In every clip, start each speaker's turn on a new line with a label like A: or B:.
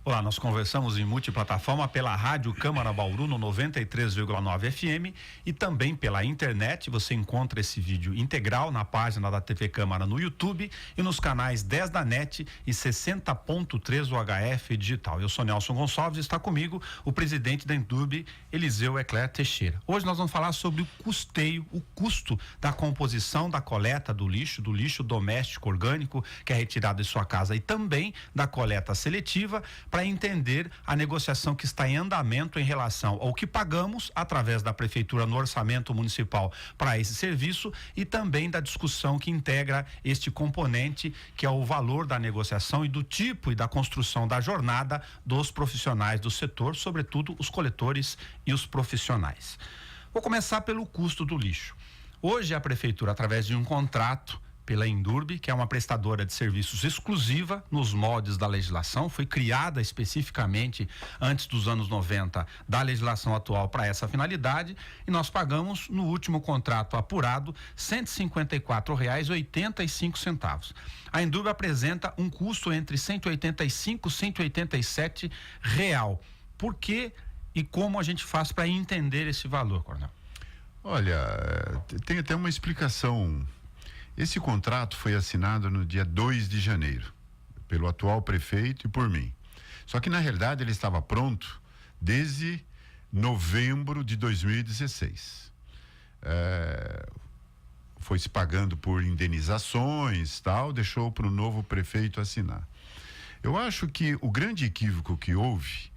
A: Olá, nós conversamos em multiplataforma pela Rádio Câmara Bauru no 93,9 FM e também pela internet. Você encontra esse vídeo integral na página da TV Câmara no YouTube e nos canais 10 da NET e 60.3 UHF digital. Eu sou Nelson Gonçalves e está comigo o presidente da Endurbe, Eliseu Ecler Teixeira. Hoje nós vamos falar sobre o custeio, o custo da composição da coleta do lixo doméstico orgânico que é retirado de sua casa e também da coleta seletiva, para entender a negociação que está em andamento em relação ao que pagamos através da prefeitura no orçamento municipal para esse serviço e também da discussão que integra este componente, que é o valor da negociação e do tipo e da construção da jornada dos profissionais do setor, sobretudo os coletores e os profissionais. Vou começar pelo custo do lixo. Hoje a prefeitura, através de um contrato pela Endurbe, que é uma prestadora de serviços exclusiva nos moldes da legislação, foi criada especificamente antes dos anos 90 da legislação atual para essa finalidade, e nós pagamos no último contrato apurado R$154,85. A Endurbe apresenta um custo entre R$185 e R$187 real. Por que e como a gente faz para entender esse valor, Coronel?
B: Olha, tem até uma explicação. Esse contrato foi assinado no dia 2 de janeiro, pelo atual prefeito e por mim. Só que, na realidade, ele estava pronto desde novembro de 2016. Foi se pagando por indenizações, tal, deixou para o novo prefeito assinar. Eu acho que o grande equívoco que houve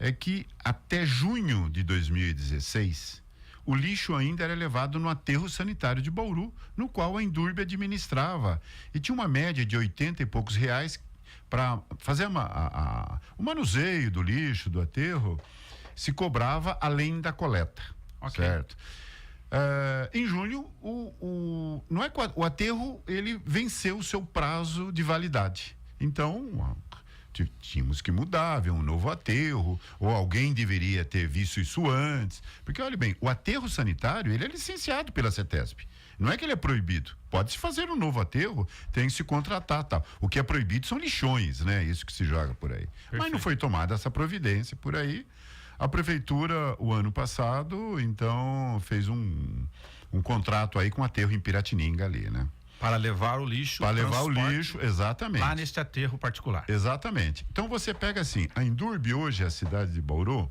B: é que até junho de 2016, o lixo ainda era levado no aterro sanitário de Bauru, no qual a Endurbe administrava, e tinha uma média de 80 e poucos reais para fazer o manuseio do lixo, do aterro, se cobrava além da coleta, okay, certo? Em junho, não é o aterro, ele venceu o seu prazo de validade, então tínhamos que mudar, ver um novo aterro, ou alguém deveria ter visto isso antes, porque olha bem, o aterro sanitário, ele é licenciado pela CETESB, não é que ele é proibido, pode-se fazer um novo aterro, tem que se contratar, tal. O que é proibido são lixões, né? Isso que se joga por aí. Perfeito. Mas não foi tomada essa providência por aí. A prefeitura, o ano passado, então, fez um contrato aí com o aterro em Piratininga ali, né?
A: Para levar o lixo.
B: Para levar o lixo, exatamente.
A: Lá neste aterro particular.
B: Exatamente. Então você pega assim, a Endurbe hoje, a cidade de Bauru,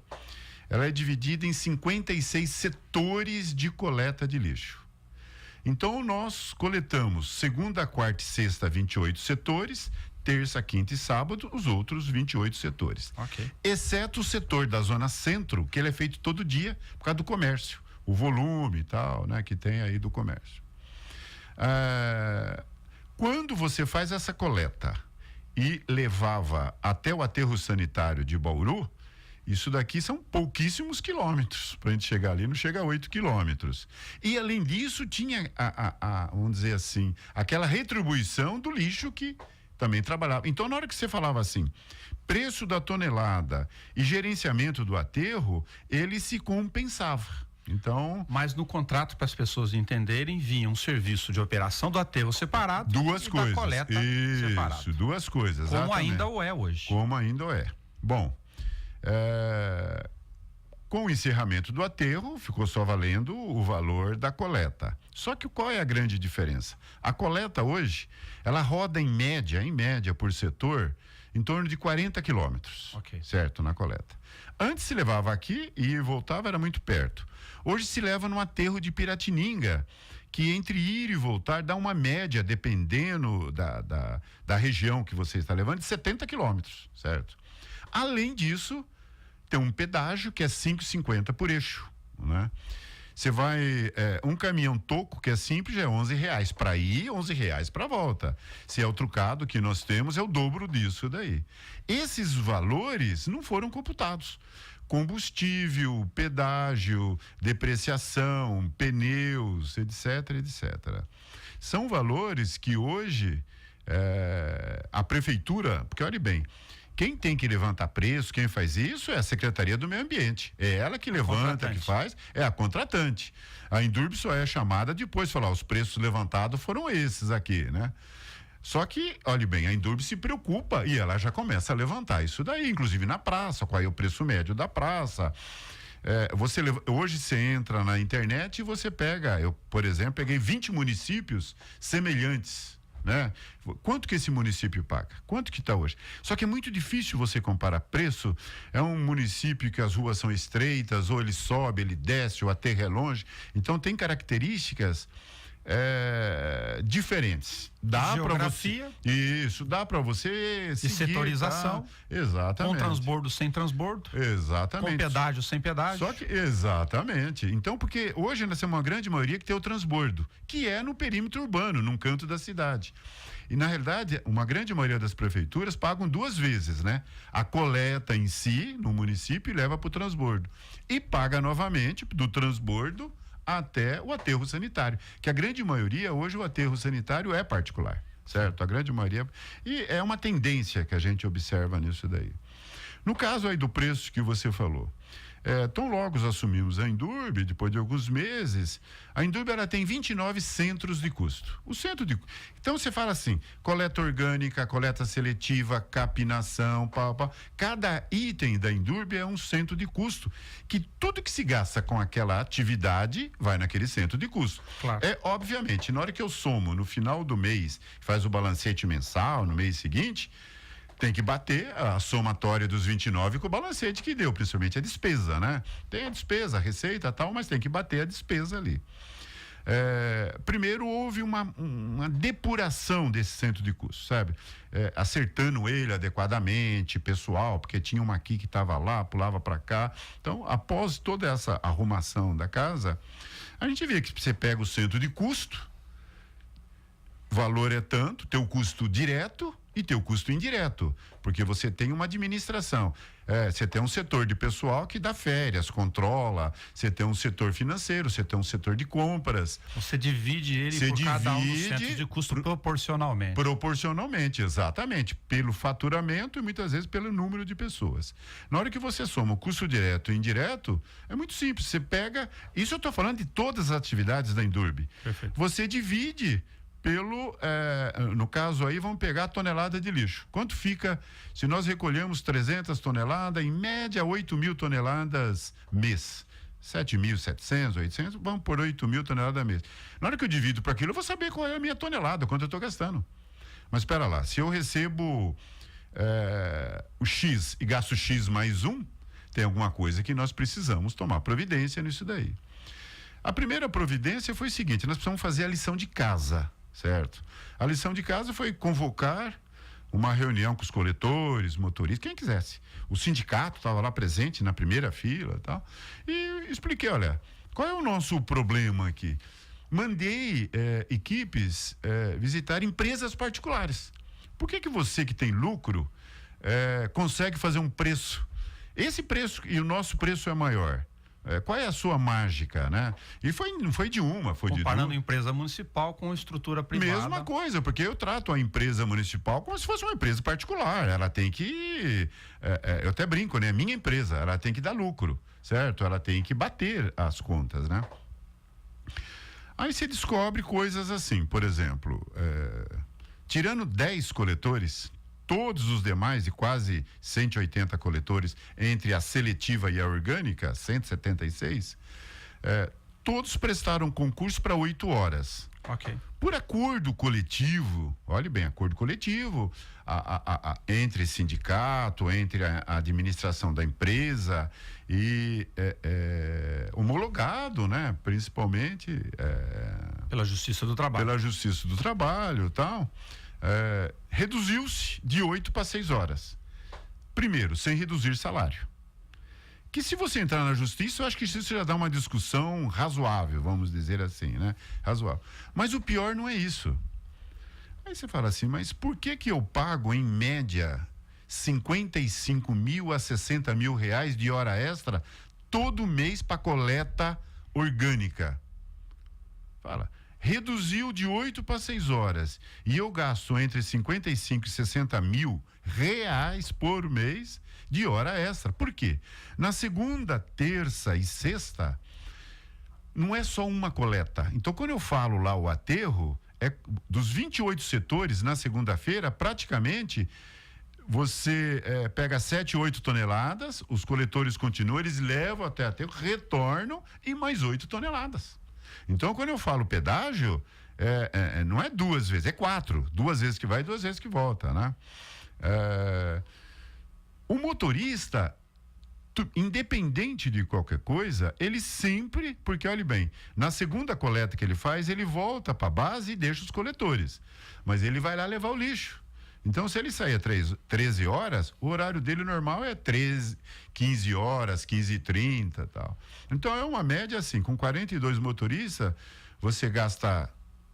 B: ela é dividida em 56 setores de coleta de lixo. Então nós coletamos segunda, quarta e sexta 28 setores, terça, quinta e sábado os outros 28 setores.
A: Okay. Exceto
B: o setor da zona centro, que ele é feito todo dia por causa do comércio, o volume e tal, né, que tem aí do comércio. Quando você faz essa coleta e levava até o aterro sanitário de Bauru, isso daqui são pouquíssimos quilômetros para a gente chegar ali, não chega a 8 quilômetros. E além disso tinha vamos dizer assim, aquela retribuição do lixo que também trabalhava. Então, na hora que você falava assim, preço da tonelada e gerenciamento do aterro, ele se compensava. Então,
A: mas no contrato, para as pessoas entenderem, vinha um serviço de operação do aterro separado,
B: duas coisas,
A: da coleta separada.
B: Isso, duas coisas.
A: Como
B: exatamente.
A: Ainda o é hoje.
B: Como ainda o é. Bom, com o encerramento do aterro, ficou só valendo o valor da coleta. Só que qual é a grande diferença? A coleta hoje, ela roda em média por setor, em torno de 40 quilômetros,
A: okay,
B: certo, na coleta. Antes se levava aqui e voltava, era muito perto. Hoje se leva no aterro de Piratininga, que entre ir e voltar dá uma média, dependendo da região que você está levando, de 70 quilômetros, certo? Além disso, tem um pedágio que é 5,50 por eixo, né? Você vai, um caminhão toco que é simples, já é R$11 para ir, R$11 para volta. Se é o trucado que nós temos, é o dobro disso daí. Esses valores não foram computados. Combustível, pedágio, depreciação, pneus, etc, etc. São valores que hoje a prefeitura, porque olhe bem, quem tem que levantar preço, quem faz isso é a Secretaria do Meio Ambiente. É ela que levanta, que faz, é a contratante. A Endurbe só é chamada depois de falar, os preços levantados foram esses aqui, né? Só que, olhe bem, a Indurb se preocupa e ela já começa a levantar isso daí, inclusive na praça, qual é o preço médio da praça. Hoje você entra na internet e você pega, eu, por exemplo, peguei 20 municípios semelhantes, né? Quanto que esse município paga? Quanto que está hoje? Só que é muito difícil você comparar preço. É um município que as ruas são estreitas, ou ele sobe, ele desce, ou a terra é longe. Então tem características diferentes. Dá
A: geografia.
B: Isso, dá para você
A: seguir, setorização.
B: Tá? Exatamente.
A: Com transbordo, sem transbordo.
B: Exatamente.
A: Com pedágio, sem pedágio.
B: Só que, exatamente. Então, porque hoje nós temos uma grande maioria que tem o transbordo, que é no perímetro urbano, num canto da cidade. E, na realidade, uma grande maioria das prefeituras pagam 2 vezes, né? A coleta em si, no município, leva para o transbordo. E paga novamente do transbordo até o aterro sanitário, que a grande maioria, hoje o aterro sanitário é particular, certo? A grande maioria, e é uma tendência que a gente observa nisso daí. No caso aí do preço que você falou, tão logo assumimos a Indurb, depois de alguns meses, a Indurb ela tem 29 centros de custo. Então você fala assim, coleta orgânica, coleta seletiva, capinação, cada item da Indurb é um centro de custo, que tudo que se gasta com aquela atividade vai naquele centro de custo.
A: Claro.
B: Obviamente, na hora que eu somo no final do mês, faz o balancete mensal, no mês seguinte, tem que bater a somatória dos 29 com o balancete que deu, principalmente a despesa, né? Tem a despesa, a receita e tal, mas tem que bater a despesa ali. Primeiro houve uma depuração desse centro de custo, sabe? Acertando ele adequadamente, pessoal, porque tinha uma aqui que estava lá, pulava para cá. Então, após toda essa arrumação da casa, a gente vê que você pega o centro de custo, o valor é tanto, teu custo direto e teu custo indireto, porque você tem uma administração, você tem um setor de pessoal que dá férias, controla, você tem um setor financeiro, você tem um setor de compras.
A: Você divide ele cada um dos centros de custo proporcionalmente.
B: Proporcionalmente, exatamente, pelo faturamento e muitas vezes pelo número de pessoas. Na hora que você soma o custo direto e indireto, é muito simples, você pega, isso eu estou falando de todas as atividades da Indurb.
A: Perfeito.
B: Você divide no caso aí, vamos pegar a tonelada de lixo. Quanto fica se nós recolhemos 300 toneladas, em média 8.000 toneladas mês? 7.700, 800, vamos por 8.000 toneladas mês. Na hora que eu divido para aquilo, eu vou saber qual é a minha tonelada, quanto eu estou gastando. Mas espera lá, se eu recebo o X e gasto X mais 1, tem alguma coisa que nós precisamos tomar providência nisso daí. A primeira providência foi o seguinte, nós precisamos fazer a lição de casa, certo? A lição de casa foi convocar uma reunião com os coletores, motoristas, quem quisesse. O sindicato estava lá presente na primeira fila e tal, e expliquei, olha, qual é o nosso problema aqui? Mandei equipes visitar empresas particulares. Por que você que tem lucro consegue fazer um preço? Esse preço e o nosso preço é maior. Qual é a sua mágica, né? E não foi de uma, foi
A: comparando empresa municipal com estrutura privada.
B: Mesma coisa, porque eu trato a empresa municipal como se fosse uma empresa particular. Ela tem que, eu até brinco, né? Minha empresa, ela tem que dar lucro, certo? Ela tem que bater as contas, né? Aí você descobre coisas assim, por exemplo, tirando 10 coletores, todos os demais, e quase 180 coletores, entre a seletiva e a orgânica, 176, todos prestaram concurso para 8 horas.
A: Ok.
B: Por acordo coletivo, olhe bem, acordo coletivo, entre sindicato, entre a administração da empresa e homologado, né? Principalmente
A: pela Justiça do Trabalho.
B: Pela Justiça do Trabalho e tal. Reduziu-se de 8 para 6 horas. Primeiro, sem reduzir salário. Que se você entrar na justiça, eu acho que isso já dá uma discussão razoável, vamos dizer assim, né? Razoável. Mas o pior não é isso. Aí você fala assim, mas por que eu pago, em média, 55 mil a 60 mil reais de hora extra todo mês para coleta orgânica? Fala. Reduziu de 8 para 6 horas e eu gasto entre 55 e 60 mil reais por mês de hora extra. Por quê? Na segunda, terça e sexta, não é só uma coleta. Então, quando eu falo lá o aterro, dos 28 setores, na segunda-feira, praticamente você pega 7, 8 toneladas, os coletores continuam, eles levam até o retorno e mais 8 toneladas. Então, quando eu falo pedágio, não é 2 vezes, é 4. 2 vezes que vai e 2 vezes que volta, né? O motorista, independente de qualquer coisa, ele sempre, porque olhe bem, na segunda coleta que ele faz, ele volta para a base e deixa os coletores, mas ele vai lá levar o lixo. Então, se ele sair às 13 horas, o horário dele normal é 15 horas, 15h30 e tal. Então, é uma média assim, com 42 motoristas, você gasta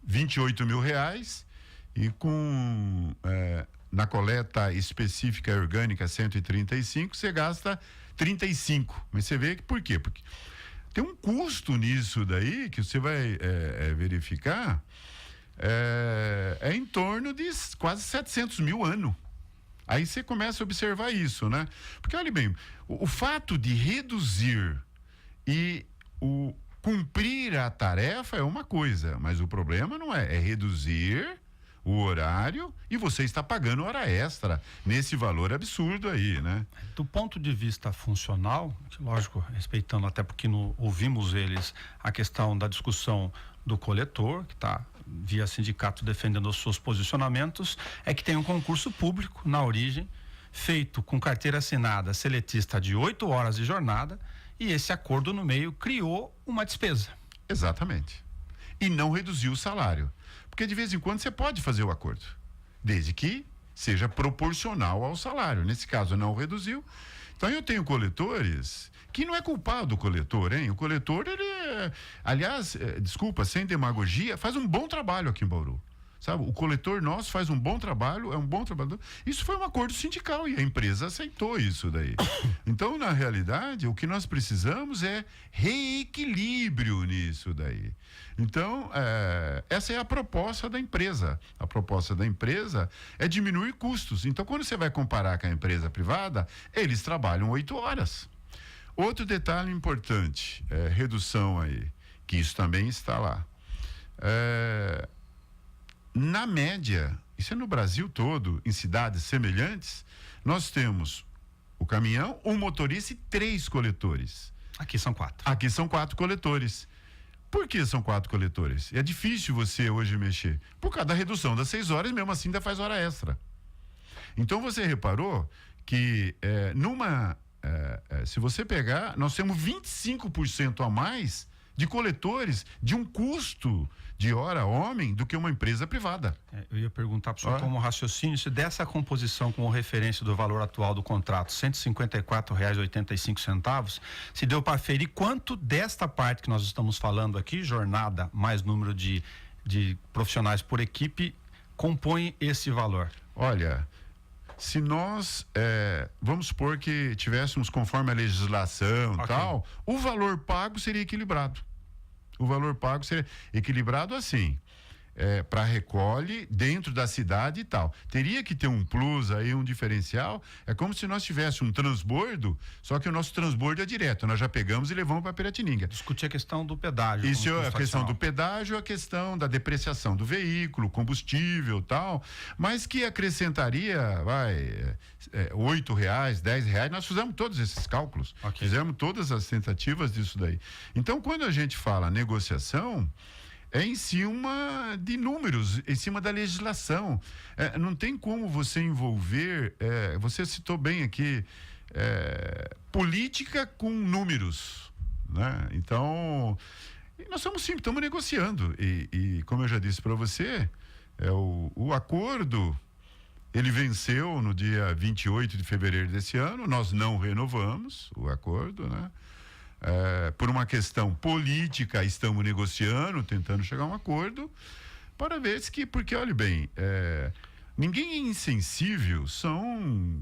B: R$28 mil e com na coleta específica orgânica 135, você gasta 35. Mas você vê que por quê? Porque tem um custo nisso daí que você vai verificar, em torno de quase 700 mil ano. Aí você começa a observar isso, né? Porque olha bem, o fato de reduzir e o cumprir a tarefa é uma coisa, mas o problema não é reduzir o horário e você está pagando hora extra nesse valor absurdo aí, né?
A: Do ponto de vista funcional, lógico, respeitando até porque ouvimos eles a questão da discussão do coletor, que está via sindicato defendendo os seus posicionamentos, é que tem um concurso público na origem, feito com carteira assinada seletista de 8 horas de jornada, e esse acordo no meio criou uma despesa.
B: Exatamente. E não reduziu o salário. Porque de vez em quando você pode fazer o acordo, desde que seja proporcional ao salário. Nesse caso não reduziu. Então eu tenho coletores que não é culpado do coletor, hein? O coletor, ele, aliás, desculpa, sem demagogia, faz um bom trabalho aqui em Bauru. Sabe? O coletor nosso faz um bom trabalho, é um bom trabalhador. Isso foi um acordo sindical e a empresa aceitou isso daí. Então, na realidade, o que nós precisamos é reequilíbrio nisso daí. Então, essa é a proposta da empresa. A proposta da empresa é diminuir custos. Então, quando você vai comparar com a empresa privada, eles trabalham 8 horas. Outro detalhe importante, redução aí, que isso também está lá. Na média, isso é no Brasil todo, em cidades semelhantes, nós temos o caminhão, um motorista e 3 coletores.
A: Aqui são 4.
B: Aqui são 4 coletores. Por que são 4 coletores? É difícil você hoje mexer. Por causa da redução das 6 horas, mesmo assim ainda faz hora extra. Então você reparou que se você pegar, nós temos 25% a mais de coletores de um custo de hora homem do que uma empresa privada.
A: Eu ia perguntar para o senhor como raciocínio se dessa composição como referência do valor atual do contrato, R$ 154,85, se deu para aferir quanto desta parte que nós estamos falando aqui, jornada mais número de profissionais por equipe, compõe esse valor.
B: Olha, se nós, vamos supor que tivéssemos conforme a legislação e tal, o valor pago seria equilibrado. O valor pago seria equilibrado assim, para recolhe dentro da cidade e tal. Teria que ter um plus aí, um diferencial. É como se nós tivéssemos um transbordo, só que o nosso transbordo é direto. Nós já pegamos e levamos para Piratininga.
A: Discutir a questão do pedágio.
B: Isso é a questão do pedágio, a questão da depreciação do veículo, combustível e tal, mas que acrescentaria, R$8, R$10. Nós fizemos todos esses cálculos. Fizemos todas as tentativas disso daí. Então, quando a gente fala negociação, é em cima de números, em cima da legislação. Não tem como você envolver, você citou bem aqui, política com números, né? Então, nós estamos negociando e como eu já disse para você, o acordo, ele venceu no dia 28 de fevereiro desse ano, nós não renovamos o acordo, né? Por uma questão política, estamos negociando, tentando chegar a um acordo, para ver se porque olhe bem, ninguém é insensível, são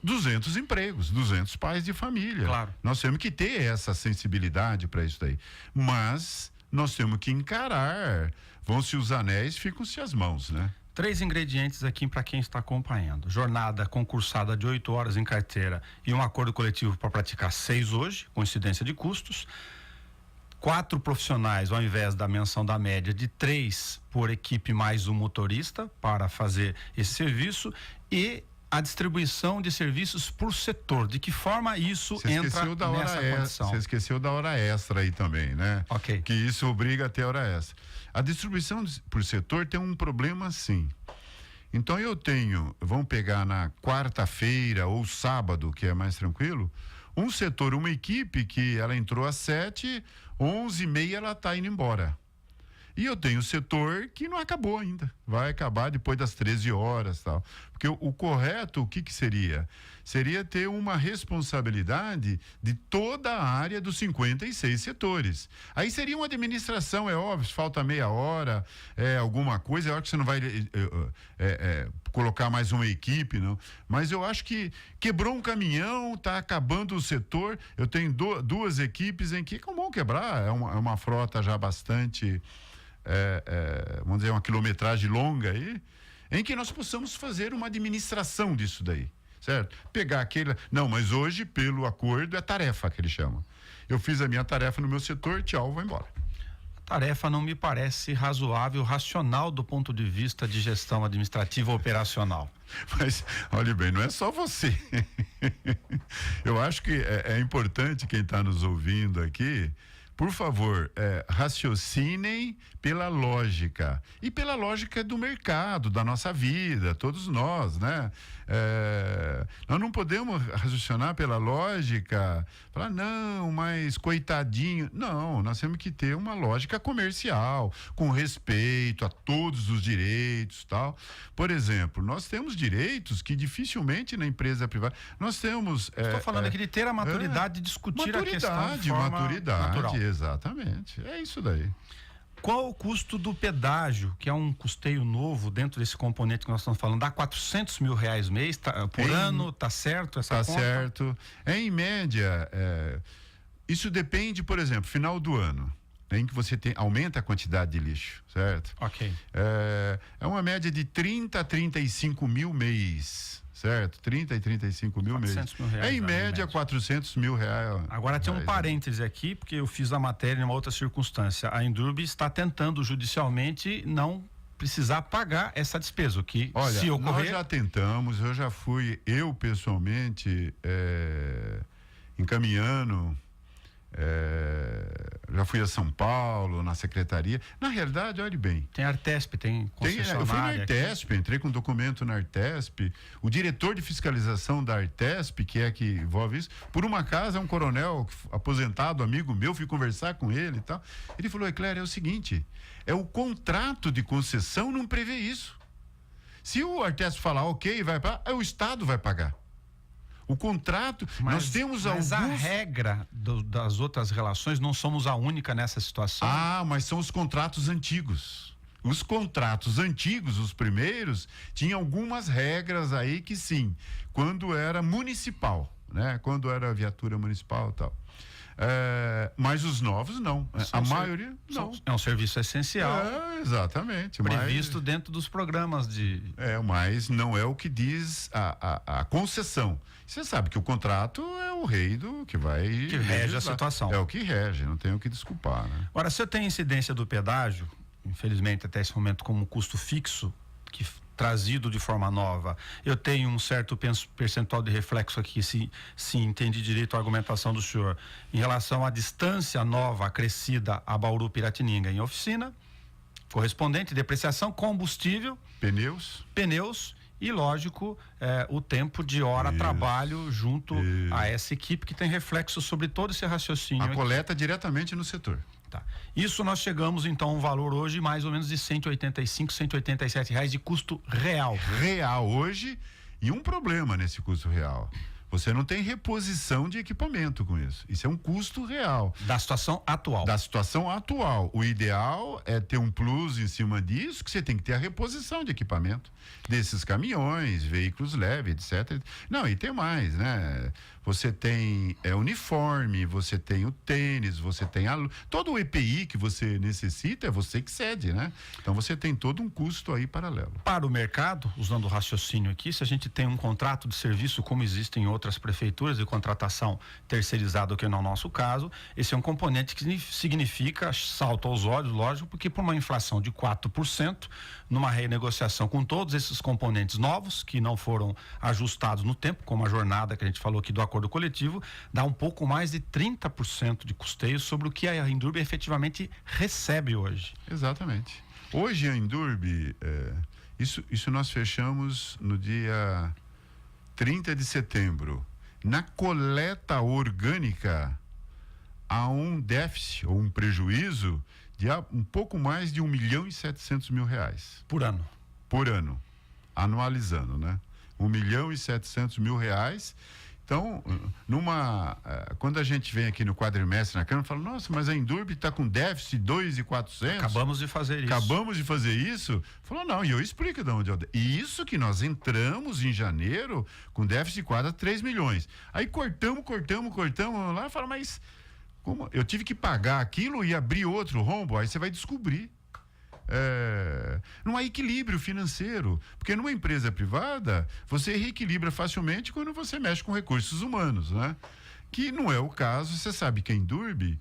B: 200 empregos, 200 pais de família.
A: Claro.
B: Nós temos que ter essa sensibilidade para isso daí, mas nós temos que encarar, vão-se os anéis, ficam-se as mãos, né?
A: 3 ingredientes aqui para quem está acompanhando: jornada concursada de 8 horas em carteira e um acordo coletivo para praticar 6 hoje, com incidência de custos. 4 profissionais, ao invés da menção da média de 3 por equipe mais um motorista para fazer esse serviço, e a distribuição de serviços por setor. De que forma isso entra nessa condição?
B: Você esqueceu da hora extra aí também, né?
A: Ok.
B: Que isso obriga a ter hora extra. A distribuição por setor tem um problema, sim. Então vamos pegar na quarta-feira ou sábado, que é mais tranquilo, um setor, uma equipe que ela entrou às 7, 11h30 ela está indo embora. E eu tenho o setor que não acabou ainda. Vai acabar depois das 13 horas, tal. Porque o correto, o que seria? Seria ter uma responsabilidade de toda a área dos 56 setores. Aí seria uma administração, é óbvio, se falta meia hora, alguma coisa, é hora que você não vai colocar mais uma equipe, não. Mas eu acho que quebrou um caminhão, está acabando o setor. Eu tenho duas equipes em que, como vão quebrar, é uma frota já bastante... vamos dizer, uma quilometragem longa aí, em que nós possamos fazer uma administração disso daí, certo? Pegar aquele... Não, mas hoje, pelo acordo, é tarefa que ele chama. Eu fiz a minha tarefa no meu setor, tchau, vou embora.
A: Tarefa não me parece razoável, racional do ponto de vista de gestão administrativa operacional.
B: Mas, olha bem, não é só você. Eu acho que é importante quem está nos ouvindo aqui, por favor, raciocinem pela lógica. E pela lógica do mercado, da nossa vida, todos nós, né? Nós não podemos raciocinar pela lógica, falar, não, mas coitadinho. Não, nós temos que ter uma lógica comercial, com respeito a todos os direitos, tal. Por exemplo, nós temos direitos que dificilmente na empresa privada... Nós temos...
A: Estou falando aqui de ter a maturidade de discutir a questão de forma natural.
B: Exatamente, é isso daí.
A: Qual o custo do pedágio, que é um custeio novo dentro desse componente que nós estamos falando? Dá R$400 mil mês, por ano, tá certo essa conta? Tá
B: certo. Em média, isso depende, por exemplo, final do ano, em que você aumenta a quantidade de lixo, certo?
A: Ok.
B: É uma média de 30 a 35 mil mês, certo? 30 e 35 mil mês. Em média, R$400 mil.
A: Agora tem um parêntese aqui, porque eu fiz a matéria em uma outra circunstância. A Endurbe está tentando judicialmente não precisar pagar essa despesa, que
B: olha,
A: se ocorrer...
B: Nós já tentamos, eu pessoalmente encaminhando, já fui a São Paulo, na secretaria. Na realidade, olhe bem.
A: Tem Artesp, tem concessionária.
B: Eu fui na Artesp, entrei com um documento na Artesp. O diretor de fiscalização da Artesp, que é que envolve isso, por uma casa, é um coronel aposentado, amigo meu, fui conversar com ele e tal. Ele falou, Eclair, é o seguinte, o contrato de concessão não prevê isso. Se o Artesp falar, ok, vai pagar, o Estado vai pagar. O contrato, nós temos alguns...
A: Mas a regra das outras relações, não somos a única nessa situação.
B: Mas são os contratos antigos. Os contratos antigos, os primeiros, tinham algumas regras aí que sim, quando era municipal, né? Quando era viatura municipal e tal. Mas os novos não. A maioria não.
A: É um serviço essencial.
B: Exatamente.
A: Previsto dentro dos programas de...
B: Mas não é o que diz a concessão. Você sabe que o contrato é o rei do que vai...
A: Que rege a situação.
B: É o que rege, não tem o que desculpar, né?
A: Agora, se eu tenho incidência do pedágio, infelizmente até esse momento como custo fixo, que trazido de forma nova, eu tenho um certo percentual de reflexo aqui, se entendi direito a argumentação do senhor, em relação à distância nova acrescida a Bauru Piratininga em oficina, correspondente, depreciação, combustível, pneus e, lógico, o tempo de hora trabalho junto a essa equipe que tem reflexo sobre todo esse raciocínio.
B: A coleta diretamente no setor.
A: Tá. Isso nós chegamos então a um valor hoje mais ou menos de R$185, R$187 de custo real.
B: Real hoje, e um problema nesse custo real. Você não tem reposição de equipamento com isso. Isso é um custo real.
A: Da situação atual.
B: Da situação atual. O ideal é ter um plus em cima disso, que você tem que ter a reposição de equipamento desses caminhões, veículos leves, etc. Não, e tem mais, né? Você tem uniforme, você tem o tênis, você tem todo o EPI que você necessita, é você que cede, né? Então você tem todo um custo aí paralelo.
A: Para o mercado, usando o raciocínio aqui, se a gente tem um contrato de serviço como existe em outras prefeituras de contratação terceirizada, que não é o nosso caso. Esse é um componente que significa salto aos olhos, lógico, porque por uma inflação de 4%, numa renegociação com todos esses componentes novos, que não foram ajustados no tempo, como a jornada que a gente falou aqui do acordo coletivo, dá um pouco mais de 30% de custeio sobre o que a Indurb efetivamente recebe hoje.
B: Exatamente. Hoje a Indurb, isso nós fechamos no dia 30 de setembro. Na coleta orgânica, há um déficit ou um prejuízo de um pouco mais de R$1.700.000.
A: Por ano.
B: Por ano. Anualizando, né? R$1.700.000. Então, quando a gente vem aqui no quadrimestre na Câmara, fala, nossa, mas a Indurb está com déficit de 2.400.
A: Acabamos de fazer isso. Falou, não, e eu explico de onde E isso que nós entramos em janeiro com déficit de quase 3 milhões. Aí cortamos lá e fala, mas como? Eu tive que pagar aquilo e abrir outro rombo, aí você vai descobrir. Não há equilíbrio financeiro, porque numa empresa privada você reequilibra facilmente quando você mexe com recursos humanos, né? Que não é o caso. Você sabe que a Indurb,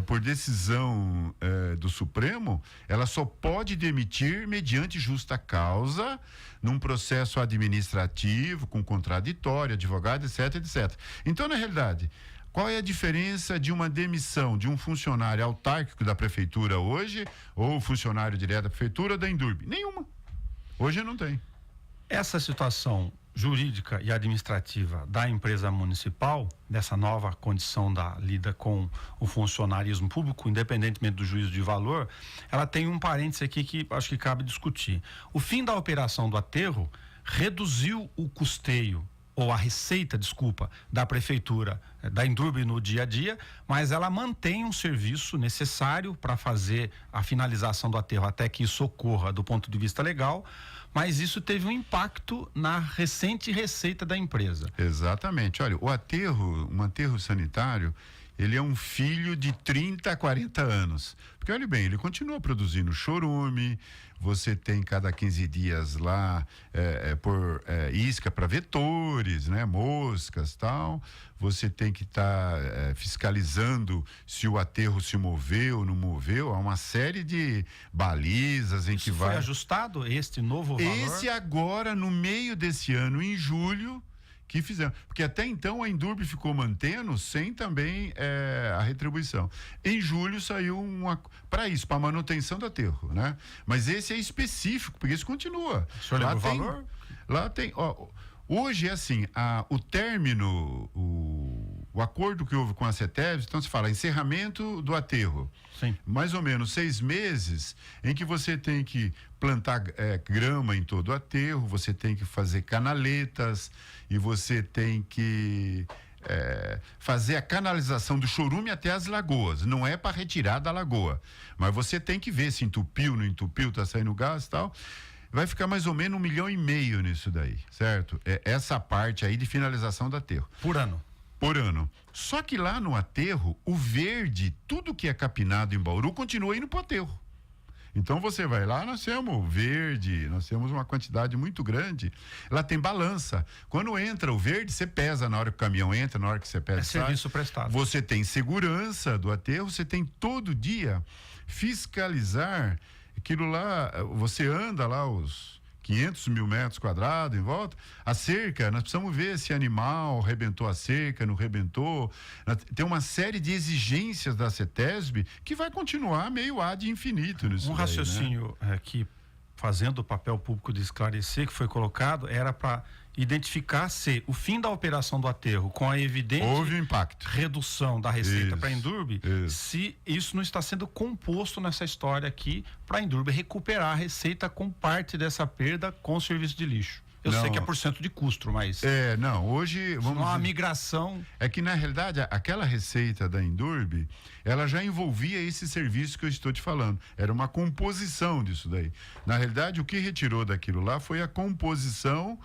A: por decisão do Supremo, ela só pode demitir mediante justa causa, num processo administrativo, com contraditório, advogado, etc. Então, na realidade, qual é a diferença de uma demissão de um funcionário autárquico da prefeitura hoje, ou funcionário direto da prefeitura, da Indurb? Nenhuma. Hoje não tem. Essa situação jurídica e administrativa da empresa municipal, dessa nova condição da lida com o funcionarismo público, independentemente do juízo de valor, ela tem um parêntese aqui que acho que cabe discutir. O fim da operação do aterro reduziu o custeio, ou a receita, da prefeitura, da Indurb no dia a dia, mas ela mantém um serviço necessário para fazer a finalização do aterro até que isso ocorra do ponto de vista legal, mas isso teve um impacto na recente receita da empresa.
B: Exatamente. Olha, um aterro sanitário, ele é um filho de 30 a 40 anos. Porque, olha bem, ele continua produzindo chorume, você tem cada 15 dias lá isca para vetores, né? Moscas, tal. Você tem que estar fiscalizando se o aterro se moveu ou não moveu. Há uma série de balizas em que vai...
A: Foi ajustado este novo valor?
B: Esse agora, no meio desse ano, em julho, que fizeram, porque até então a Indurb ficou mantendo sem também a retribuição. Em julho saiu para isso, para manutenção do aterro, né? Mas esse é específico, porque isso continua.
A: O senhor lembra o valor?
B: Lá tem, hoje é assim, o término, o acordo que houve com a CETESB, então se fala encerramento do aterro.
A: Sim.
B: Mais ou menos 6 meses em que você tem que plantar grama em todo o aterro, você tem que fazer canaletas e você tem que fazer a canalização do chorume até as lagoas. Não é para retirar da lagoa, mas você tem que ver se entupiu, não entupiu, tá saindo gás e tal. Vai ficar mais ou menos 1,5 milhão nisso daí, certo? Essa parte aí de finalização do aterro.
A: Por ano.
B: Por ano. Só que lá no aterro, o verde, tudo que é capinado em Bauru, continua indo pro aterro. Então você vai lá, nós temos verde, nós temos uma quantidade muito grande. Lá tem balança. Quando entra o verde, você pesa na hora que o caminhão entra, na hora que você pesa.
A: Serviço prestado.
B: Você tem segurança do aterro, você tem todo dia fiscalizar aquilo lá. Você anda lá os 500 mil metros quadrados em volta. A cerca, nós precisamos ver se animal rebentou a cerca, não rebentou. Tem uma série de exigências da CETESB que vai continuar meio ad infinito nisso.
A: Um raciocínio que, fazendo o papel público de esclarecer, que foi colocado, era para identificar se o fim da operação do aterro, com a evidente
B: houve um impacto,
A: redução da receita para a Indurb, se isso não está sendo composto nessa história aqui, para a Indurb recuperar a receita com parte dessa perda com o serviço de lixo. Eu sei que é por cento de custo, mas...
B: hoje...
A: Vamos uma migração...
B: É que, na realidade, aquela receita da Indurb, ela já envolvia esse serviço que eu estou te falando. Era uma composição disso daí. Na realidade, o que retirou daquilo lá foi a composição,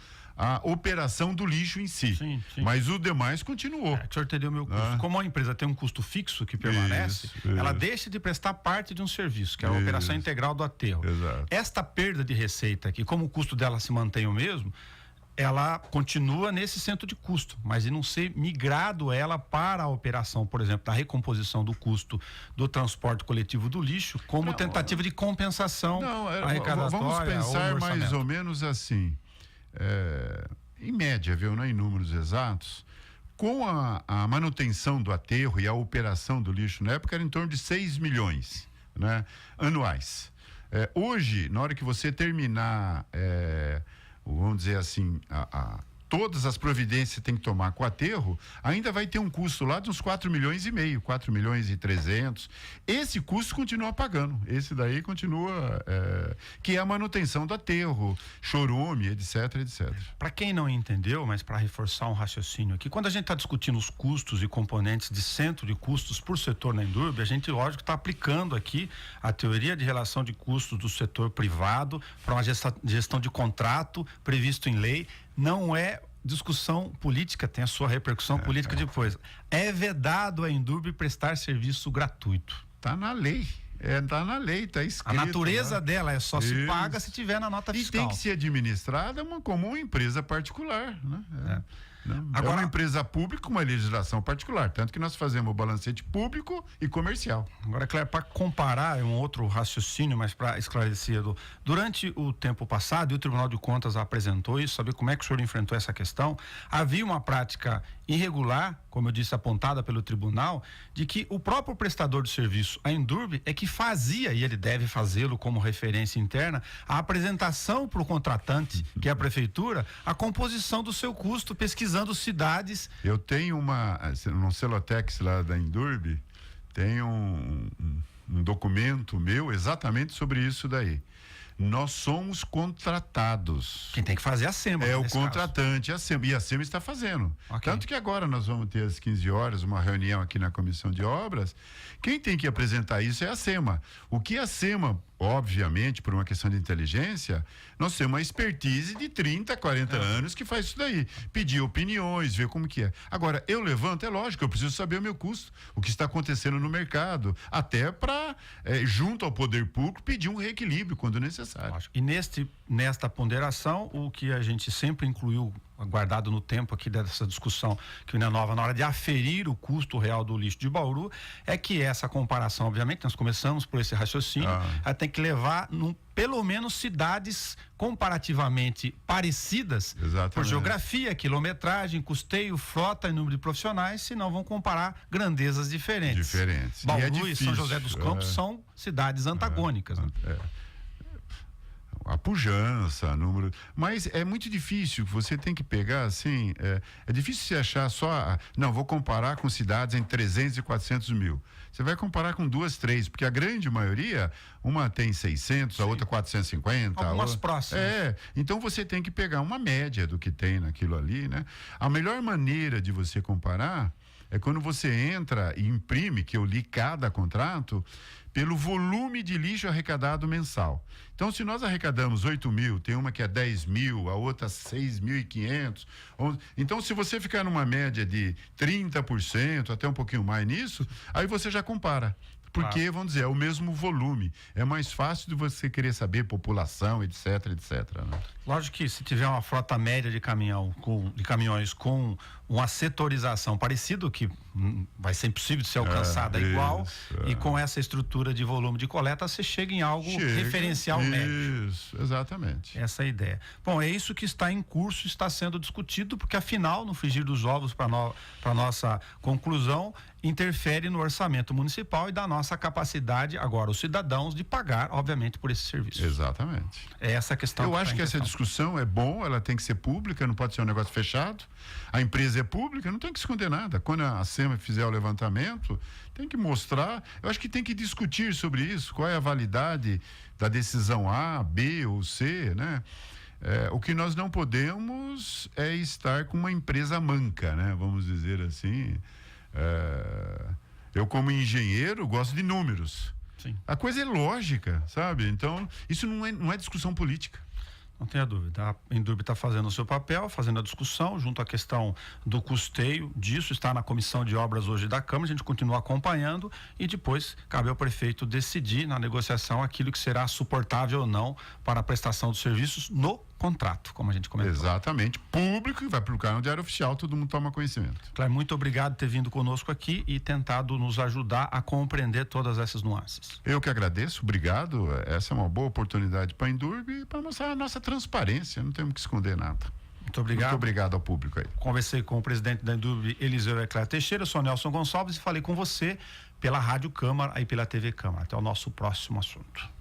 B: a operação do lixo em si.
A: Sim.
B: Mas o demais continuou.
A: O senhor entendeu o meu custo. Como a empresa tem um custo fixo que permanece, ela deixa de prestar parte de um serviço, que é a operação integral do aterro.
B: Exato.
A: Esta perda de receita aqui, como o custo dela se mantém o mesmo, ela continua nesse centro de custo, mas de não ser migrado ela para a operação, por exemplo, da recomposição do custo do transporte coletivo do lixo, como tentativa de compensação arrecadatória.
B: Vamos pensar mais ou menos assim, em média, viu, não em números exatos, com a manutenção do aterro e a operação do lixo na época era em torno de 6 milhões, né, anuais. Hoje, na hora que você terminar, vamos dizer assim, todas as providências que tem que tomar com o aterro, ainda vai ter um custo lá de uns 4 milhões e meio, 4 milhões e 300. Esse custo continua pagando. Esse daí continua, que é a manutenção do aterro, chorume, etc, etc.
A: Para quem não entendeu, mas para reforçar um raciocínio aqui, quando a gente está discutindo os custos e componentes de centro de custos por setor na Endurbe, a gente, lógico, está aplicando aqui a teoria de relação de custos do setor privado para uma gestão de contrato previsto em lei. Não é discussão política, tem a sua repercussão política depois. É vedado a Endurbe prestar serviço gratuito.
B: Tá na lei. Tá na lei, tá escrito.
A: A natureza dela é só se paga se tiver na nota fiscal.
B: E tem que ser administrada como uma empresa particular, né? Agora, é uma empresa pública com uma legislação particular, tanto que nós fazemos o balancete público e comercial.
A: Agora, Cléber, para comparar, um outro raciocínio, mas para esclarecer, durante o tempo passado, e o Tribunal de Contas apresentou isso, saber como é que o senhor enfrentou essa questão, havia uma prática irregular, como eu disse, apontada pelo tribunal, de que o próprio prestador de serviço, a Endurbe, é que fazia, e ele deve fazê-lo como referência interna, a apresentação para o contratante, que é a prefeitura, a composição do seu custo, pesquisando cidades.
B: Eu tenho no Celotex lá da Endurbe, tem um documento meu exatamente sobre isso daí. Nós somos contratados.
A: Quem tem que fazer é a SEMA.
B: É o contratante, a SEMA. E a SEMA está fazendo.
A: Okay.
B: Tanto que agora nós vamos ter às 15 horas uma reunião aqui na Comissão de Obras. Quem tem que apresentar isso é a SEMA. O que a SEMA, obviamente, por uma questão de inteligência, nós temos uma expertise de 30, 40 anos que faz isso daí. Pedir opiniões, ver como que é. Agora, eu levanto, é lógico, eu preciso saber o meu custo, o que está acontecendo no mercado, até para, junto ao poder público, pedir um reequilíbrio quando necessário.
A: E nesta ponderação, o que a gente sempre incluiu, guardado no tempo aqui dessa discussão que o Nova, na hora de aferir o custo real do lixo de Bauru, é que essa comparação, obviamente, nós começamos por esse raciocínio, ela tem que levar pelo menos cidades comparativamente parecidas, por geografia, quilometragem, custeio, frota e número de profissionais, senão vão comparar grandezas diferentes. Bauru e São José dos Campos são cidades antagônicas.
B: A pujança, número. Mas é muito difícil, você tem que pegar assim. É difícil você achar só. Não, vou comparar com cidades em 300 e 400 mil. Você vai comparar com 2, 3, porque a grande maioria, uma tem 600, a outra 450.
A: Algumas próximas.
B: Então você tem que pegar uma média do que tem naquilo ali, né? A melhor maneira de você comparar é quando você entra e imprime, que eu li cada contrato, pelo volume de lixo arrecadado mensal. Então, se nós arrecadamos 8 mil, tem uma que é 10 mil, a outra 6.500. Então, se você ficar numa média de 30%, até um pouquinho mais nisso, aí você já compara. Porque, vamos dizer, é o mesmo volume. É mais fácil de você querer saber população, etc, etc. Né?
A: Lógico que se tiver uma frota média de caminhões com uma setorização parecida, que vai ser impossível de ser alcançada igual, e com essa estrutura de volume de coleta, você chega em algo referencial médio.
B: Isso, exatamente.
A: Essa é a ideia. Bom, é isso que está em curso, está sendo discutido, porque afinal, no frigir dos ovos, para nossa conclusão, interfere no orçamento municipal e da nossa capacidade, agora, os cidadãos, de pagar, obviamente, por esse serviço.
B: Exatamente.
A: É essa a questão.
B: Eu acho que essa discussão é bom, ela tem que ser pública, não pode ser um negócio fechado. A empresa é pública, não tem que esconder nada. Quando a SEMA fizer o levantamento, tem que mostrar. Eu acho que tem que discutir sobre isso, qual é a validade da decisão A, B ou C, né? O que nós não podemos é estar com uma empresa manca, né? Vamos dizer assim. Eu, como engenheiro, gosto de números.
A: Sim.
B: A coisa é lógica, sabe? Então, isso não é discussão política.
A: Não tenha dúvida. A Endurbe está fazendo o seu papel, fazendo a discussão junto à questão do custeio disso, está na comissão de obras hoje da Câmara, a gente continua acompanhando e depois cabe ao prefeito decidir na negociação aquilo que será suportável ou não para a prestação dos serviços no contrato, como a gente comentou.
B: Exatamente. Público, vai publicar no Diário Oficial, todo mundo toma conhecimento.
A: Claro, muito obrigado por ter vindo conosco aqui e tentado nos ajudar a compreender todas essas nuances.
B: Eu que agradeço, obrigado. Essa é uma boa oportunidade para a Endurb e para mostrar a nossa transparência, não temos que esconder nada.
A: Muito obrigado.
B: Muito obrigado ao público aí.
A: Conversei com o presidente da Endurb, Eliseu Eclair Teixeira, sou Nelson Gonçalves e falei com você pela Rádio Câmara e pela TV Câmara. Até o nosso próximo assunto.